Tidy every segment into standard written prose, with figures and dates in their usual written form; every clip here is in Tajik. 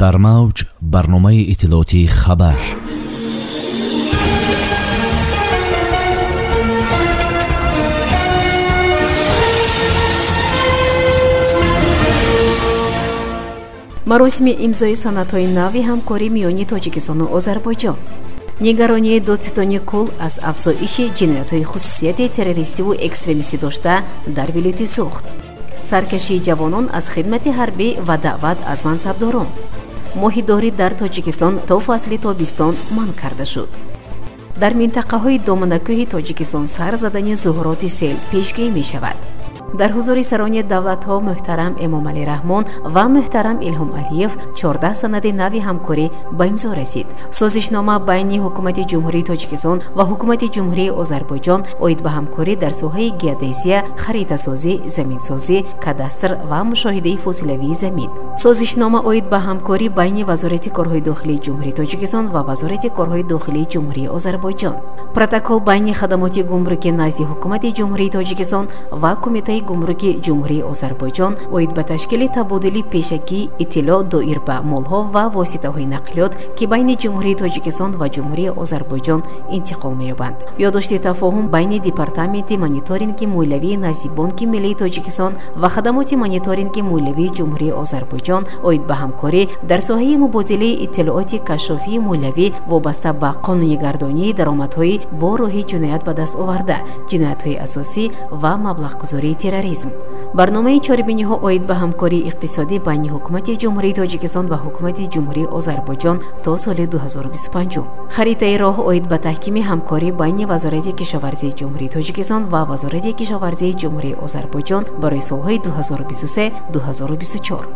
дар мавҷ барномаи иттилоотии хабар. маросими имзои санадҳои нави ҳамкорӣ миёни Тоҷикистону Озарбойҷон. нигаронии додситони кул аз афзоиши ҷиноятҳои хусусияти террористиву экстремистӣ дошта дар вилояти Суғд. саркашии ҷавонон аз хидмати ҳарбӣ ва даъват аз мансабдорон. моҳидорӣ дар Тоҷикистон то фасли тобистон манъ карда шуд. дар минтақаҳои доманакӯҳи Тоҷикистон сар задани зуҳуроти сел пешгӯӣ мешавад. дар ҳузури сарони давлатҳо муҳтарам Эмомалӣ Раҳмон ва муҳтарам Илҳом Алиев 14 санади нави ҳамкорӣ ба имзо расид. созишнома байни ҳукумати ҷумҳурии Тоҷикистон ва ҳукумати ҷумҳурии Озарбойҷон оид ба ҳамкорӣ дар соҳаи геодезия, харитасозӣ, заминсозӣ, кадастр ва мушоҳидаи фосилавии замин. созишнома оид ба ҳамкорӣ байни Вазорати корҳои дохилии ҷумҳурии Тоҷикистон ва Вазорати корҳои дохилии ҷумҳурии Озарбойҷон. протокол байни хадамоти гумрукӣ назди ҳукумати ҷумҳурии Тоҷикистон ва кумитаи гумруки ҷумҳурии Озарбойҷон оид ба ташкили табодили пешакии иттилоъ доир ба молҳо ва воситаҳои нақлиёт ки байни ҷумҳурии Тоҷикистон ва ҷумҳурии Озарбойҷон интиқол меёбанд. ёддошти тафоҳум байни департаменти мониторинги моилавии назди Бонки Миллии Тоҷикистон ва хадамоти мониторинги моилавии ҷумҳурии Озарбойҷон оид ба ҳамкорӣ дар соҳаи мубодилаи иттилооти кашшофии моилавӣ вобаста ба қонунигардонии даромадҳои бо роҳи ҷиноят ба даст оварда, ҷиноятҳои асосӣ ва маблағгузории терроризм. барномаи чорбиниҳо оид ба ҳамкории иқтисодӣ байни ҳукумати ҷумҳурии Тоҷикистон ва ҳукумати ҷумҳурии Озарбойҷон то соли 2025. харитаи роҳ оид ба таҳкими ҳамкорӣ байни Вазорати кишоварзии ҷумҳурии Тоҷикистон ва Вазорати кишоварзии ҷумҳурии Озарбойҷон барои солҳои 2023-2024.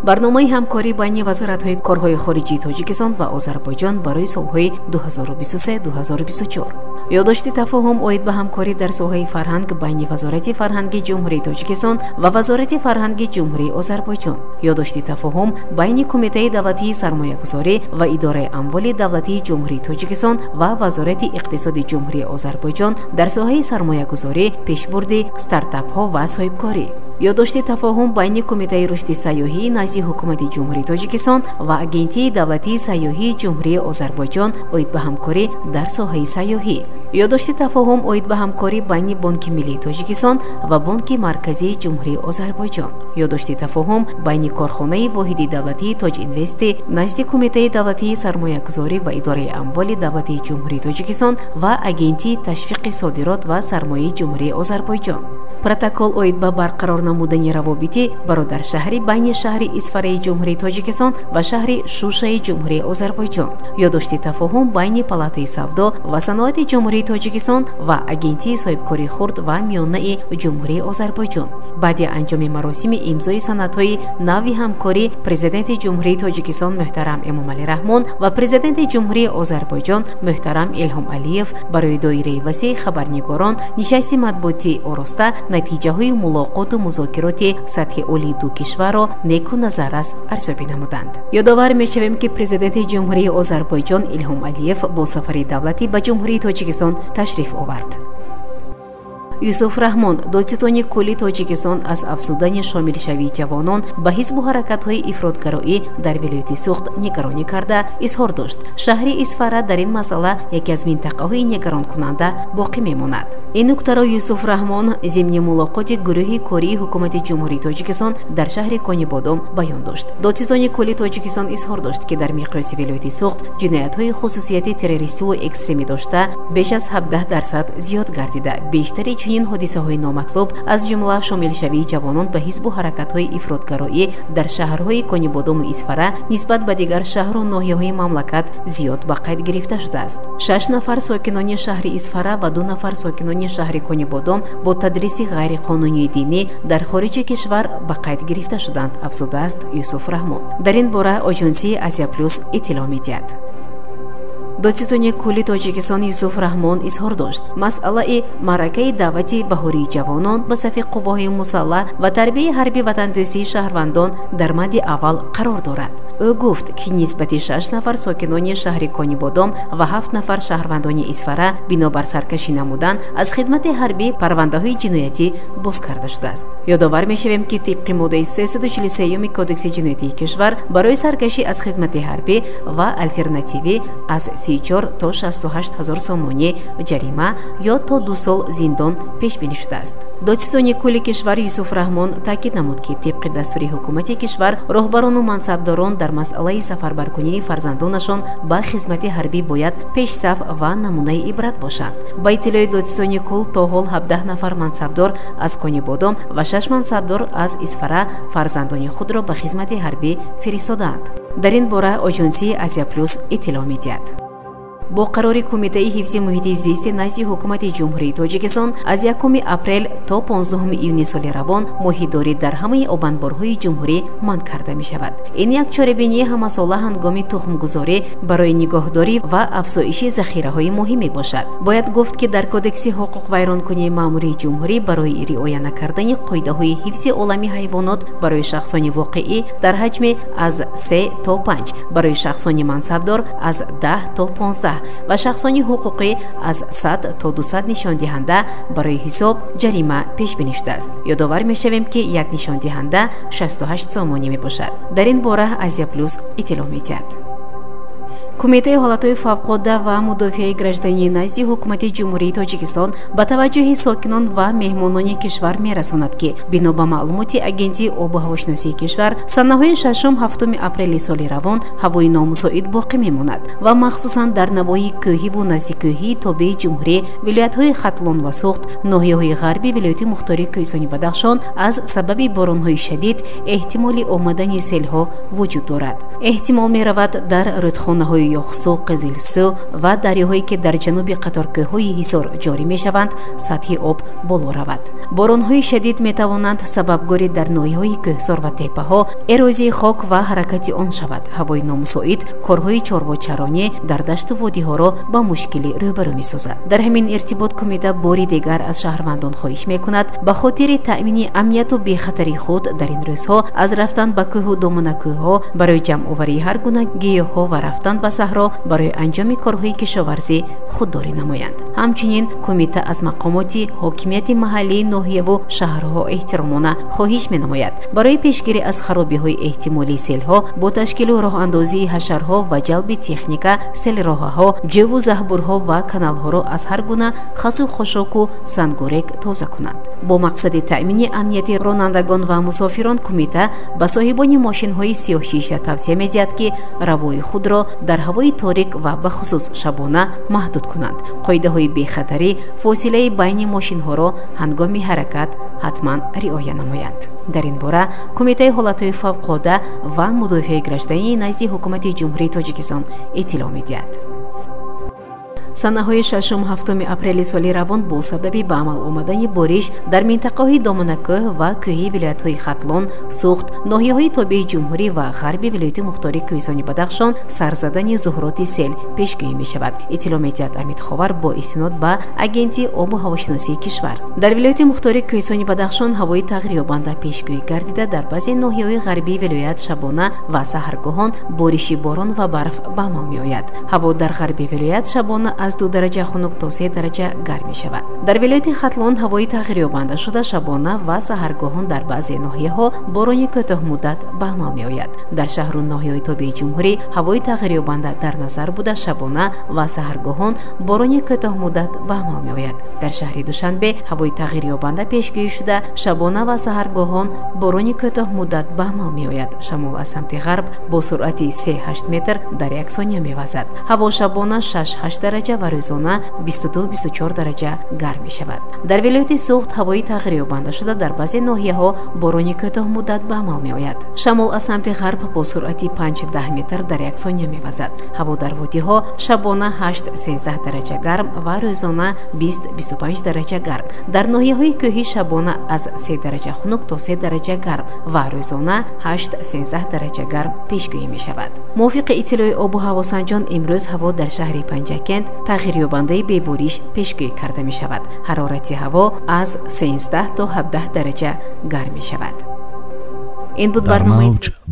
барномаи ҳамкорӣ байни Вазоратҳои корҳои хориҷии Тоҷикистон ва Озарбойҷон барои солҳои 2023-2024. ёддошти тафоҳум оид ба ҳамкорӣ дар соҳаи фарҳанг байни Вазорати фарҳанги ҷумҳурии Тоҷикистон ва Вазорати фарҳанги ҷумҳурии Озарбойҷон. ёддошти тафоҳум байни Кумитаи давлатии сармоягузорӣ ва Идораи амволи давлатии ҷумҳурии Тоҷикистон ва Вазорати иқтисоди ҷумҳурии Озарбойҷон дар соҳаи сармоягузорӣ, пешбурдӣ, стартапҳо ва соҳибкорӣ. ёддошти тафоҳум байни Кумитаи рушди сайёҳӣ назди ҳукумати ҷумҳурии Тоҷикистон ва Агентии давлатии сайёҳии ҷумҳурии Озарбойҷон оид ба ҳамкорӣ дар соҳаи сайёҳӣ. ёддошти тафоҳум оид ба ҳамкорӣ байни Бонки Миллии Тоҷикистон ва Бонки Марказии ҷумҳурии Озарбойҷон. ёддошти тафоҳум байни Корхонаи воҳиди давлатии Тоҷинвести назди Кумитаи давлатии сармоягузорӣ ва Идораи амволи давлатии ҷумҳурии Тоҷикистон ва Агентии ташвиқи содирот ва сармояи ҷумҳурии Озарбойҷон. протокол оид ба барқарор намудани равобити бародаршаҳрӣ байни шаҳри Исфараи ҷумҳурии Тоҷикистон ва шаҳри Шушаи ҷумҳурии Озарбойҷон. ёддошти тафоҳум байни Палатаи савдо ва саноати ҷумҳурии Тоҷикистон ва Агентии соҳибкории хурд ва миёнаи ҷумҳурии Озарбойҷон. баъди анҷоми маросими имзои санадҳои нави ҳамкорӣ, президенти ҷумҳурии Тоҷикистон муҳтарам Эмомалӣ Раҳмон ва президенти ҷумҳурии Озарбойҷон муҳтарам Илҳом Алиев барои доираи васеи хабарнигорон нишасти матбуотӣ ороста натиҷаҳои мулоқоту музокироти сатҳи олии ду кишварро неку назаррас арзёбӣ намуданд. ёдовар мешавем ки президенти ҷумҳурии Озарбойҷон Илҳом Алиев бо сафари давлатӣ ба ҷумҳурии Тоҷикистон ташриф овард. Юсуф Раҳмон, додситони кулли Тоҷикистон аз афзудани шомилшавии ҷавонон ба ҳизбу ҳаракатҳои ифротгароӣ дар вилояти Суғд нигаронӣ карда изҳор дошт. шаҳри Исфара дар ин масъала яке аз минтақаҳои нигаронкунанда боқӣ мемонад. ин нуктаро Юсуф Раҳмон зимни мулоқоти гурӯҳи кории ҳукумати ҷумҳурии Тоҷикистон дар шаҳри Конибодом баён дошт. додситони кулли Тоҷикистон изҳор дошт ки дар миқёси вилояти Суғд ҷиноятҳои хусусияти террористиву экстремӣ дошта беш аз 17% зиёд гардида. бештари чунин ҳодисаҳои номатлуб аз ҷумла шомилшавии ҷавонон ба ҳизбу ҳаракатҳои ифротгароӣ дар шаҳрҳои Конибодому Исфара нисбат ба дигар шаҳру ноҳияҳои мамлакат зиёд ба қайд гирифта шудааст. 6 нафар сокинони шаҳри Исфара ва 2 нафар сокинони шаҳри Конибодом бо тадриси ғайриқонунии динӣ дар хориҷи кишвар ба қайд гирифта шуданд, афзудааст Юсуф Раҳмон. дар ин бора Оҷонсии Азия Плюс иттилоъ медиҳад. додсизони кулли Тоҷикистон Юсуф Раҳмон изҳор дошт масъалаи маъракаи даъвати баҳории ҷавонон ба сафи қувваҳои мусаллаҳ ва тарбияи ҳарбӣ ватандӯстии шаҳрвандон дар мадди аввал қарор дорад. ӯ гуфт ки нисбати 6 нафар сокинони шаҳри Конибодом ва 7 нафар шаҳрвандони Исфара бинобар саркашӣ намудан аз хидмати ҳарбӣ парвандаҳои ҷиноятӣ боз карда шудааст. ёдовар мешавем ки тибқи моддаи 343 кодекси ҷиноятии кишвар барои саркашӣ аз хидмати ҳарбӣ ва алтернативӣ аз 34 то 68 ҳазор сомонӣ ҷарима ё то 2 сол зиндон пешбинӣ шудааст. додсизони кулли кишвар Юсуф Раҳмон таъкид намуд ки тибқи дастури ҳукумати кишвар роҳбарону мансабдорон дар масъалаи сафарбаркунии фарзандонашон ба хизмати ҳарбӣ бояд пешсаф ва намунаи ибрат бошанд. ба иттилои додсизони кул то ҳол 17 нафар мансабдор аз Конибодом ва 6 мансабдор аз Исфара фарзандони худро ба хизмати ҳарбӣ фиристодаанд. дар ин бора оҷонсии Азия Плюс иттилоъ медиҳад. бо қарори кумитаи ҳифзи муҳити зисти назди ҳукумати ҷумҳурии Тоҷикистон аз 1 апрел то 15 июни соли равон моҳидорӣ дар ҳамаи обанборҳои ҷумҳурӣ манъ карда мешавад. ин як чорабинии ҳамасола ҳангоми тухмгузорӣ барои нигоҳдорӣ ва афзоиши захираҳои моҳӣ мебошад. бояд гуфт ки дар кодекси ҳуқуқ вайронкунии маъмурии ҷумҳурӣ барои риоя накардани қоидаҳои ҳифзи оламии ҳайвонот барои шахсони воқеӣ дар ҳаҷми аз 3 то 5, барои шахсони мансабдор аз 10 то 15 ва шахсони ҳуқуқӣ аз 100 то 200 нишондиҳанда барои ҳисоб ҷарима пешбинӣ шудааст. ёдовар мешавем ки як нишондиҳанда 68 сомонӣ мебошад. дар ин бора Азия Плюс иттилоъ медиҳад. кумитаи ҳолатҳои фавқулодда ва мудофиаи граждании назди ҳукумати ҷумҳурии Тоҷикистон ба таваҷҷӯҳи сокинон ва меҳмонони кишвар мерасонад ки бино ба маълумоти агентии обу ҳавошиносии кишвар санаҳои 6-7 апрели соли равон ҳавои номусоид боқӣ мемонад ва махсусан дар навоҳии кӯҳиву наздикӯҳии тобеи ҷумҳурӣ, вилоятҳои Хатлон ва Суғд, ноҳияҳои ғарби вилояти мухтори Кӯҳистони Бадахшон аз сабаби боронҳои шадид эҳтимоли омадани селҳо вуҷуд дорад. эҳтимол меравад дар рӯдхонаҳои Ёхсу, Қизилсу ва дарёҳое ки дар ҷануби қаторкӯҳҳои Ҳисор ҷорӣ мешаванд, сатҳи об боло равад. боронҳои шадид метавонанд сабабгори дар ноҳияҳои кӯҳсор ва теппаҳо эрозияи хок ва ҳаракати он шавад. ҳавои номусоид корҳои чорвочаронӣ дар дашту водиҳоро ба мушкилӣ рӯбарӯ месозад. дар ҳамин иртибот кумита бори дигар аз шаҳрвандон хоҳиш мекунад ба хотири таъмини амнияту бехатари худ дар ин рӯзҳо аз рафтан ба кӯҳу доманакӯҳҳо барои ҷамъоварии ҳар гуна гиёҳҳо ва рафтан ба саҳро барои анҷоми корҳои кишоварзӣ худдорӣ намоянд. ҳамчунин кумита аз мақомоти ҳокимияти маҳаллии ноҳияву шаҳрҳо эҳтиромона хоҳиш менамояд барои пешгирӣ аз харобиҳои эҳтимолии селҳо бо ташкилу роҳандозии ҳашарҳо ва ҷалби техника селроҳаҳо, ҷӯву заҳбурҳо ва каналҳоро аз ҳар гуна хасу хушоку сангурек тоза кунанд. бо мақсади таъмини амнияти ронандагон ва мусофирон кумита ба соҳибони мошинҳои сиёҳшиша тавсия медиҳад ки равои худро дар ҳавои торик ва бахусус шабона маҳдуд кунанд. қоидаҳои бехатарӣ, фосилаи байни мошинҳоро ҳангоми ҳаракат ҳатман риоя намоянд. дар ин бора кумитаи ҳолатҳои фавқулодда ва мудофиаи граждании назди ҳукумати ҷумҳурии Тоҷикистон иттилоъ медиҳад. санаҳои 6-7 апрели соли равон бо сабаби ба амал омадани бориш дар минтақаҳои доманакӯҳ ва кӯҳии вилоятҳои Хатлон, Суғд, ноҳияҳои тобеи ҷумҳурӣ ва ғарби вилояти мухтори Кӯҳистони Бадахшон сарзадани зуҳуроти сел пешгӯӣ мешавад. иттилоъ медиҳад Амид Ховар бо истинод ба агентии обу ҳавошиносии кишвар. дар вилояти мухтори Кӯҳистони Бадахшон ҳавои тағйирёбанда пешгӯӣ гардида дар баъзе ноҳияҳои ғарбии вилоят шабона ва саҳаргоҳон бориши борон ва барф ба амал меояд. ҳаво дар ғарби вилоят шабона аз 2 дараҷа хунук то 3 дараҷа гарм мешавад. дар вилояти Хатлон ҳавои тағйирёбанда шуда шабона ва саҳаргоҳон дар баъзе ноҳияҳо борони кӯтоҳмуддат ба амал меояд. дар шаҳру ноҳияҳои тобеи ҷумҳурӣ ҳавои тағйирёбанда дар назар буда шабона ва саҳаргоҳон борони кӯтоҳмуддат ба амал меояд. дар шаҳри Душанбе ҳавои тағйирёбанда пешгӯӣ шуда шабона ва саҳаргоҳон борони кӯтоҳмуддат ба амал меояд. шамол аз самти ғарб бо суръати 3-8 метр дар як сония мевазад. ҳаво шабона 6-8 дараҷа дараҷа ва рӯзона 22-24 дараҷа гарм мешавад. дар вилояти суғд ҳавои тағйирёбанда шуда дар баъзе ноҳияҳо борони кӯтоҳмуддат ба амал меояд. шамол аз самти ғарб бо суръати 5-10 метр дар як сония мевазад. ҳаво дар водиҳо шабона 8-13 дараҷа гарм ва рӯзона 20-25 дараҷа гарм. дар ноҳияҳои кӯҳӣ шабона аз 3 дараҷа хунук то 3 дараҷа гарм ва рӯзона 8-13 дараҷа гарм пешгӯӣ мешавад. мувофиқи иттилои обу ҳавосанҷон имрӯз ҳаво дар шаҳри панҷакент тағйирёбандаи бебориш пешгӯӣ карда мешавад. ҳарорати ҳаво аз 13 то 17 дараҷа гарм мешавад. ин буд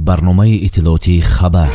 барномаи иттилоотии хабар.